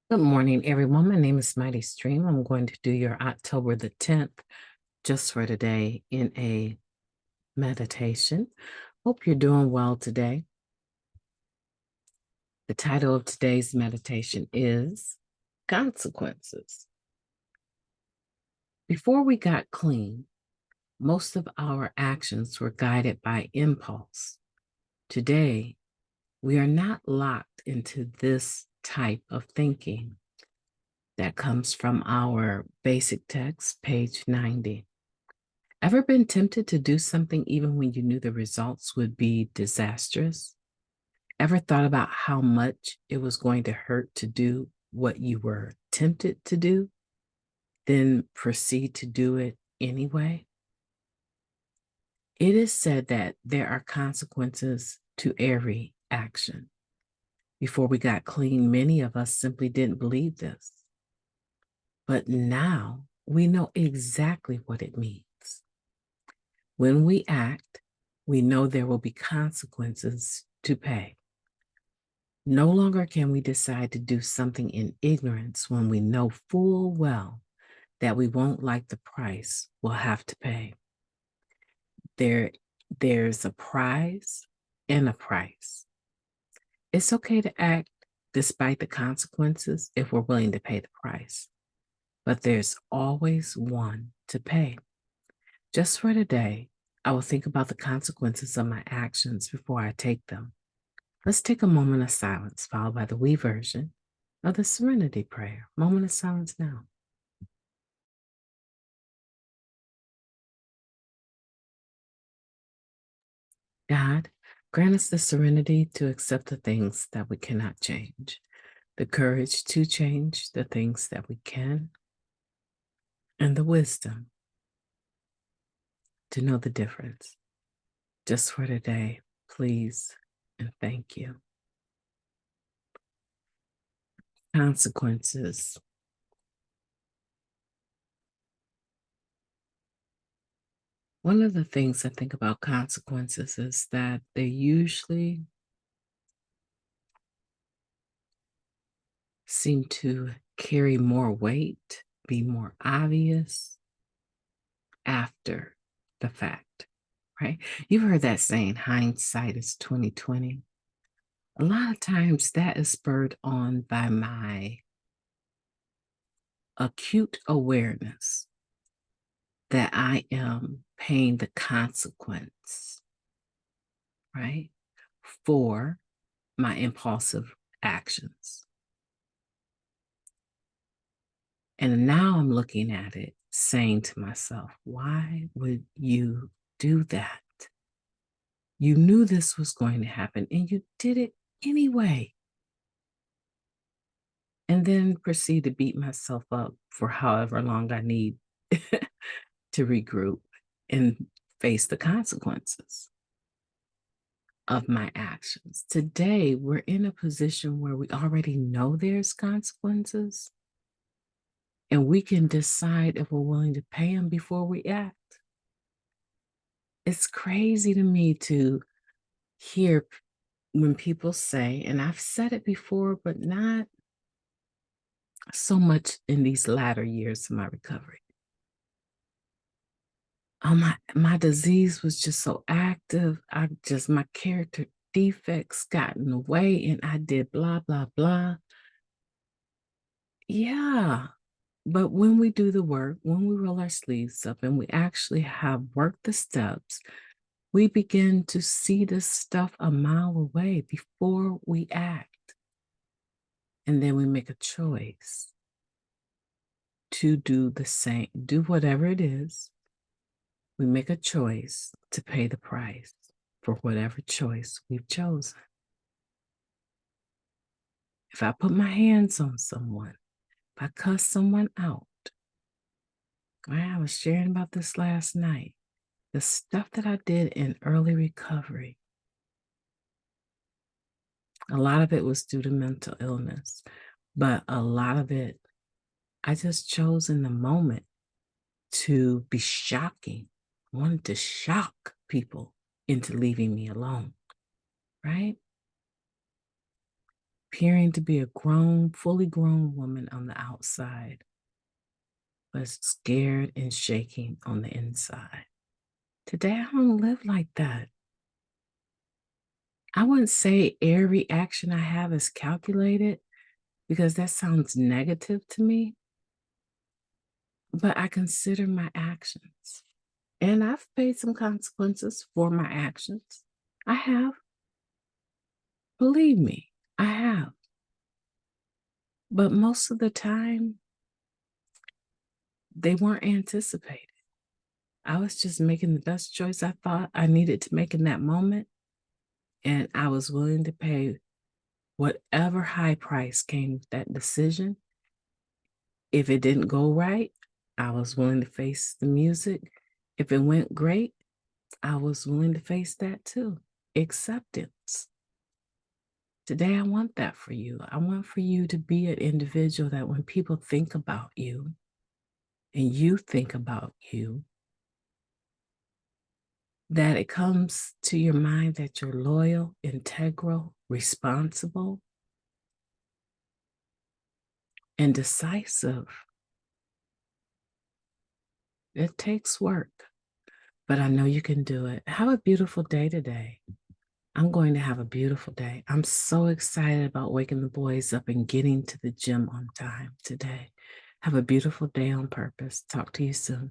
Good morning, everyone. My name is MightyStream. I'm going to do your October the 10th just for today in a meditation. Hope you're doing well today. The title of today's meditation is Consequences. Before we got clean, most of our actions were guided by impulse. Today, we are not locked into this type of thinking. That comes from our basic text, page 90. Ever been tempted to do something even when you knew the results would be disastrous? Ever thought about how much it was going to hurt to do what you were tempted to do, then proceed to do it anyway? It is said that there are consequences to every action. Before we got clean, many of us simply didn't believe this. But now we know exactly what it means. When we act, we know there will be consequences to pay. No longer can we decide to do something in ignorance when we know full well that we won't like the price we'll have to pay. There's a prize and a price. It's okay to act despite the consequences if we're willing to pay the price, but there's always one to pay. Just for today, I will think about the consequences of my actions before I take them. Let's take a moment of silence, followed by the we version of the Serenity Prayer. Moment of silence now. God, grant us the serenity to accept the things that we cannot change, the courage to change the things that we can, and the wisdom to know the difference. Just for today, please and thank you. Consequences. One of the things I think about consequences is that they usually seem to carry more weight, be more obvious after the fact, right? You've heard that saying, hindsight is 2020. A lot of times that is spurred on by my acute awareness that I am paying the consequence, right, for my impulsive actions. And now I'm looking at it, saying to myself, why would you do that? You knew this was going to happen and you did it anyway. And then proceed to beat myself up for however long I need to regroup and face the consequences of my actions. Today, we're in a position where we already know there's consequences and we can decide if we're willing to pay them before we act. It's crazy to me to hear when people say, and I've said it before, but not so much in these latter years of my recovery. Oh, my disease was just so active. My character defects got in the way and I did blah, blah, blah. Yeah. But when we do the work, when we roll our sleeves up and we actually have worked the steps, we begin to see this stuff a mile away before we act. And then we make a choice to do the same, do whatever it is. We make a choice to pay the price for whatever choice we've chosen. If I put my hands on someone, if I cuss someone out, right? I was sharing about this last night. The stuff that I did in early recovery, a lot of it was due to mental illness, but a lot of it, I just chose in the moment to be shocking. I wanted to shock people into leaving me alone, right? appearing to be a fully grown woman on the outside, but scared and shaking on the inside. Today, I don't live like that. I wouldn't say every action I have is calculated because that sounds negative to me, but I consider my actions. And I've paid some consequences for my actions. I have. Believe me, I have. But most of the time, they weren't anticipated. I was just making the best choice I thought I needed to make in that moment. And I was willing to pay whatever high price came with that decision. If it didn't go right, I was willing to face the music. If it went great, I was willing to face that too. Acceptance. Today, I want that for you. I want for you to be an individual that when people think about you and you think about you, that it comes to your mind that you're loyal, integral, responsible, and decisive. It takes work, but I know you can do it. Have a beautiful day today. I'm going to have a beautiful day. I'm so excited about waking the boys up and getting to the gym on time today. Have a beautiful day on purpose. Talk to you soon.